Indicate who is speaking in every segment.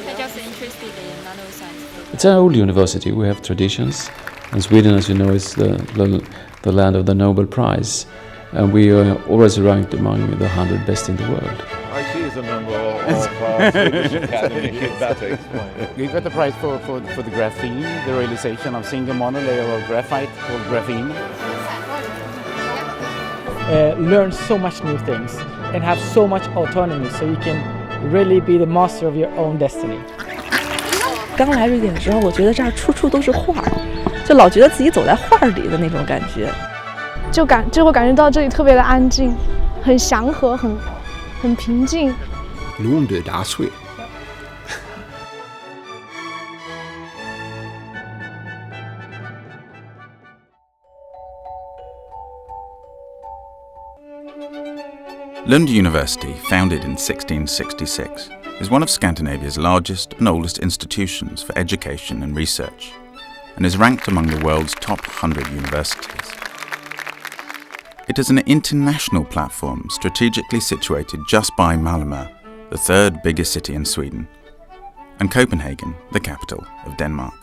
Speaker 1: I just interested in nanoscience.
Speaker 2: It's an old university. We have traditions. And Sweden, as you know, is the land of the Nobel Prize. And we are always ranked among the 100 best in the world.
Speaker 3: IT is a member of Swedish Academy. That's explained.
Speaker 4: We got the prize for the graphene, the realization of single monolayer of graphite called graphene.
Speaker 5: Learn so much new things and have so much autonomy so you can really be the master of your own destiny.
Speaker 6: 刚来瑞典的时候，我觉得这儿处处都是画儿，就老觉得自己走在画儿里的那种感觉。
Speaker 7: 就会感觉到这里特别的安静，很祥和，很平静。
Speaker 8: Lund打碎。
Speaker 9: Lund University, founded in 1666, is one of Scandinavia's largest and oldest institutions for education and research, and is ranked among the world's top 100 universities. It is an international platform strategically situated just by Malmö, the third biggest city in Sweden, and Copenhagen, the capital of Denmark.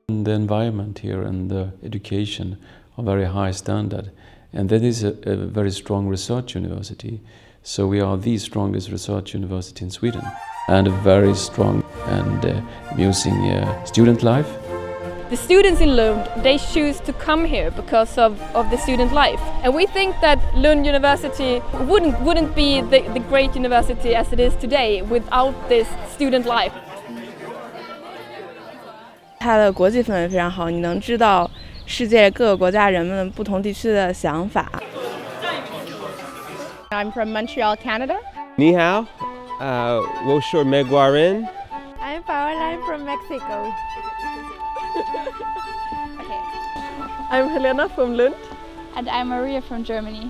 Speaker 2: The environment here and the education are very high standard, and that is a very strong research university. So we are the strongest research university in Sweden, and a very strong and amusing student life.
Speaker 1: The students in Lund, they choose to come here because of the student life. And we think that Lund University wouldn't be the great university as it is today without this student life.
Speaker 6: 它的国际氛围非常好，你能知道世界各个国家人们不同地区的想法。
Speaker 10: I'm from Montreal, Canada.
Speaker 11: Ni hao, Woshur Meguarin.
Speaker 7: I'm Paola, I'm from Mexico.
Speaker 1: Okay. I'm Helena from Lund.
Speaker 10: And I'm Maria from Germany.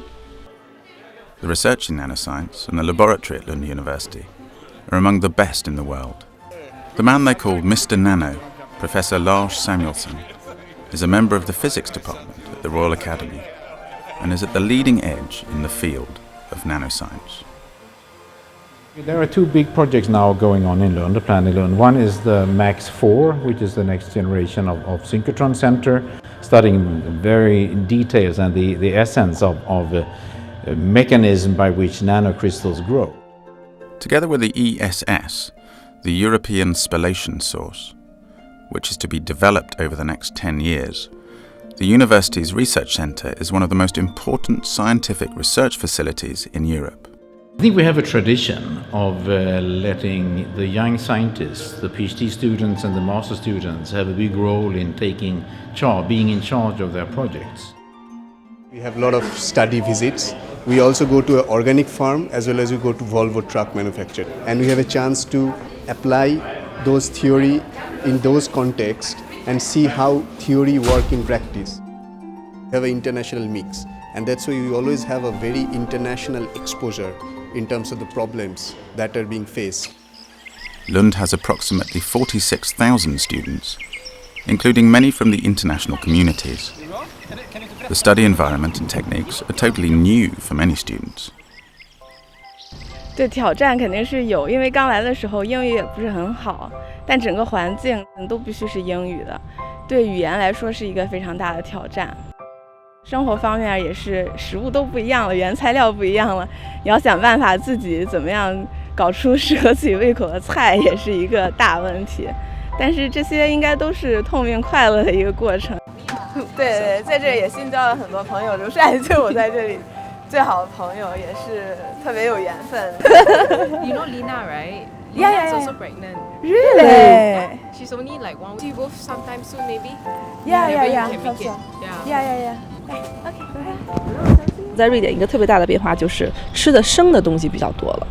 Speaker 9: The research in nanoscience and the laboratory at Lund University are among the best in the world. The man they call Mr. Nano, Professor Lars Samuelsson, is a member of the physics department at the Royal Academy and is at the leading edge in the field of nanoscience.
Speaker 12: There are two big projects now going on in Lund, planned in Lund. One is the MAX 4, which is the next generation of synchrotron center, studying very details and the essence of the mechanism by which nanocrystals grow.
Speaker 9: Together with the ESS, the European Spallation Source, which is to be developed over the next 10 years, the university's research centre is one of the most important scientific research facilities in Europe.
Speaker 12: I think we have a tradition of letting the young scientists, the PhD students and the master students have a big role in being in charge of their projects.
Speaker 13: We have a lot of study visits. We also go to an organic farm as well as we go to Volvo truck manufacturer. And we have a chance to apply those theory in those contexts and see how theory work in practice. We have an international mix, and that's why we always have a very international exposure in terms of the problems that are being faced.
Speaker 9: Lund has approximately 46,000 students, including many from the international communities. The study environment and techniques are totally new for many students.
Speaker 6: 对，挑战肯定是有，因为刚来的时候英语也不是很好，但整个环境都必须是英语的，对语言来说是一个非常大的挑战。生活方面也是，食物都不一样了，原材料不一样了，你要想办法自己怎么样搞出适合自己胃口的菜，也是一个大问题。但是这些应该都是痛并快乐的一个过程。对，在这里也新交了很多朋友，刘帅就是我在这里最好的朋友，也是特别有缘分。
Speaker 1: You know Lina, right?
Speaker 6: Yeah,
Speaker 1: Lina's
Speaker 6: yeah,
Speaker 1: also
Speaker 6: yeah.
Speaker 1: pregnant.
Speaker 6: Really?
Speaker 1: Yeah. She's only like 1 week. Do you both sometime soon, maybe?
Speaker 6: Yeah,
Speaker 1: Whenever
Speaker 6: yeah,
Speaker 1: you can make it.
Speaker 6: Yeah. OK， 在瑞典一个特别大的变化就是吃的生的东西比较多了，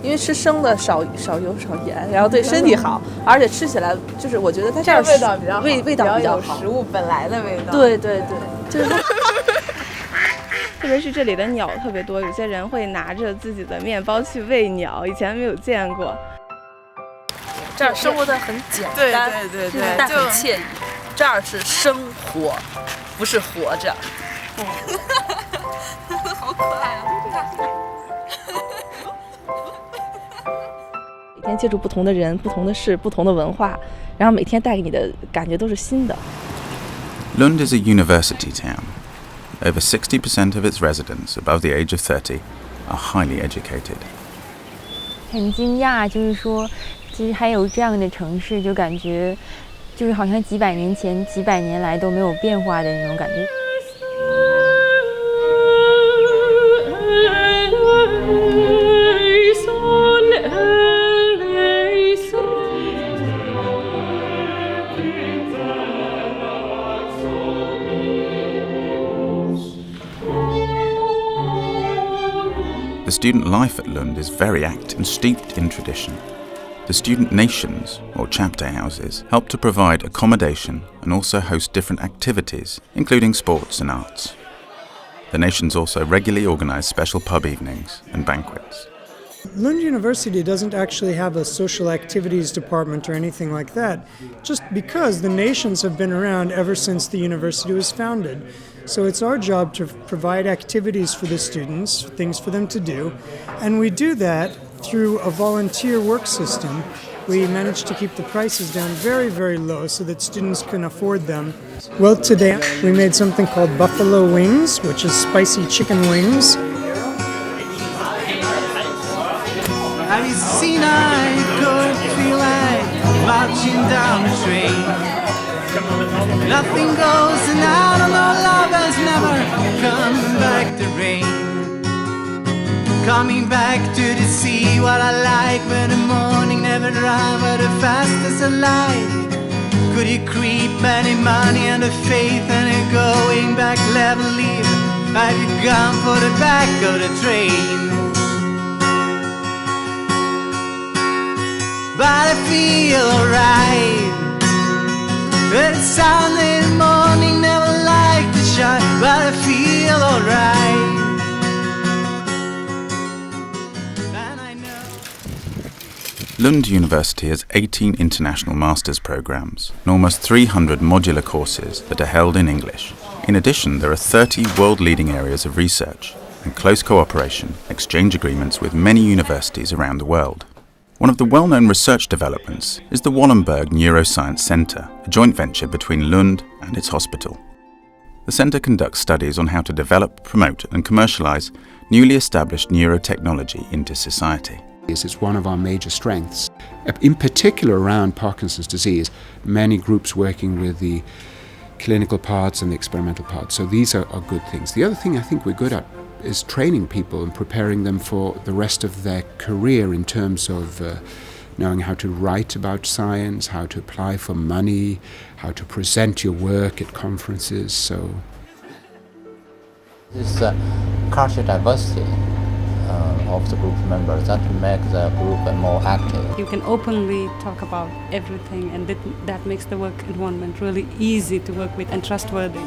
Speaker 6: 因为吃生的少油少盐，然后对身体好，而且吃起来就是我觉得它这样味道比较好，味道比较好，食物本来的味道。对，就是它。特别是这里的鸟特别多，有些人会拿着自己的面包去喂鸟，以前没有见过。
Speaker 14: 这儿生活的很简单，
Speaker 6: 对，
Speaker 14: 但很惬意。这儿是生活，不是活着。
Speaker 1: 好可爱啊！
Speaker 6: 天接触不同的人、不同的事、不同的文化，然后每天带给你的感觉都是新的。
Speaker 9: Lund is a university town. Over 60% of its residents above the age of 30 are highly educated.
Speaker 15: 很惊讶，就是说，其实还有这样的城市，就感觉，就是好像几百年前、几百年来都没有变化的那种感觉。
Speaker 9: The student life at Lund is very active and steeped in tradition. The student nations, or chapter houses, help to provide accommodation and also host different activities, including sports and arts. The nations also regularly organise special pub evenings and banquets.
Speaker 16: Lund University doesn't actually have a social activities department or anything like that, just because the nations have been around ever since the university was founded. So it's our job to provide activities for the students, things for them to do, and we do that through a volunteer work system. We managed to keep the prices down very, very low so that students can afford them. Well, today we made something called buffalo wings, which is spicy chicken wings.
Speaker 17: Have you seen I could feel like marching down the train? Nothing goes and I don't know, love has never come back to rain. Coming back to the sea, what I like when the morning never dry, but the fastest as light. Could you creep any money and the faith and it going back levelly? Have you gone for the back of the train? But I feel alright. It's Sunday morning, never like to shine, but I feel alright.
Speaker 9: Lund University has 18 international master's programs and almost 300 modular courses that are held in English. In addition, there are 30 world-leading areas of research and close cooperation, exchange agreements with many universities around the world. One of the well-known research developments is the Wallenberg Neuroscience Centre, a joint venture between Lund and its hospital. The centre conducts studies on how to develop, promote and commercialise newly established neurotechnology into society.
Speaker 8: It's one of our major strengths, in particular around Parkinson's disease. Many groups working with the clinical parts and the experimental parts, so these are good things. The other thing I think we're good at is training people and preparing them for the rest of their career in terms of knowing how to write about science, how to apply for money, how to present your work at conferences. So
Speaker 18: this cultural diversity of the group members that make the group more active.
Speaker 19: You can openly talk about everything, and that makes the work environment really easy to work with and trustworthy.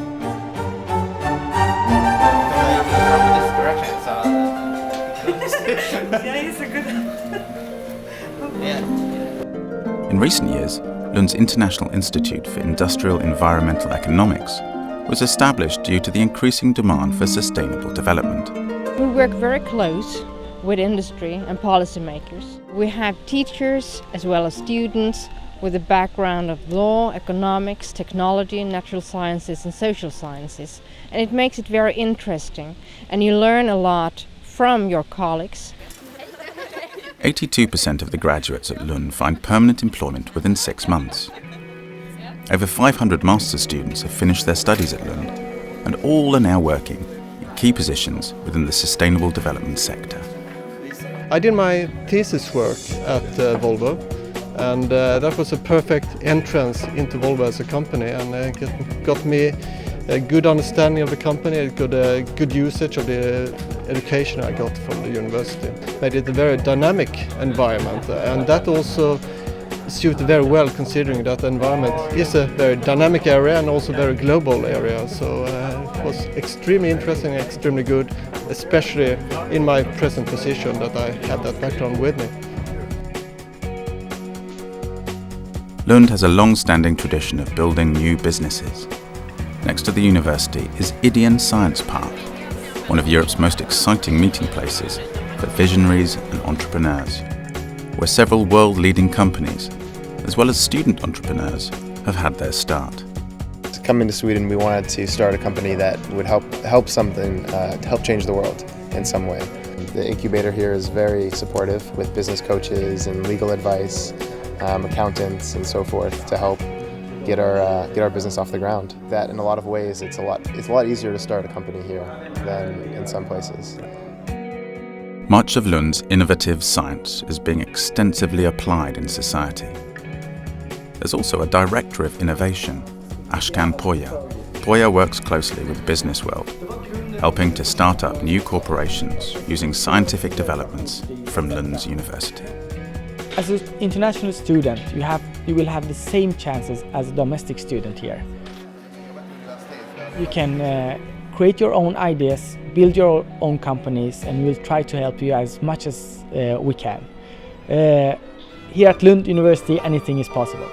Speaker 9: In recent years, Lund's International Institute for Industrial Environmental Economics was established due to the increasing demand for sustainable development.
Speaker 20: We work very close with industry and policymakers. We have teachers as well as students with a background of law, economics, technology, natural sciences and social sciences. And it makes it very interesting, and you learn a lot from your colleagues.
Speaker 9: 82% of the graduates at Lund find permanent employment within 6 months. Over 500 master's students have finished their studies at Lund, and all are now working in key positions within the sustainable development sector.
Speaker 21: I did my thesis work at Volvo, and that was a perfect entrance into Volvo as a company, and it got me a good understanding of the company. It got a good usage of the education I got from the university. Made it a very dynamic environment, and that also suited very well considering that the environment is a very dynamic area and also very global area. So it was extremely interesting, extremely good, especially in my present position that I have that background with me.
Speaker 9: Lund has a long-standing tradition of building new businesses. Next to the university is Ideon Science Park, one of Europe's most exciting meeting places for visionaries and entrepreneurs. where several world-leading companies, as well as student entrepreneurs, have had their start.
Speaker 3: Coming to Sweden, we wanted to start a company that would help change the world in some way. The incubator here is very supportive with business coaches and legal advice, accountants and so forth to help get our business off the ground. That in a lot of ways it's a lot easier to start a company here than in some places.
Speaker 9: Much of Lund's innovative science is being extensively applied in society. There's also a director of innovation, Ashkan Poya. Poya works closely with the business world, helping to start up new corporations using scientific developments from Lund's university.
Speaker 5: As an international student, you will have the same chances as a domestic student here. You can create your own ideas, build your own companies, and we'll try to help you as much as we can. Here at Lund University, anything is possible.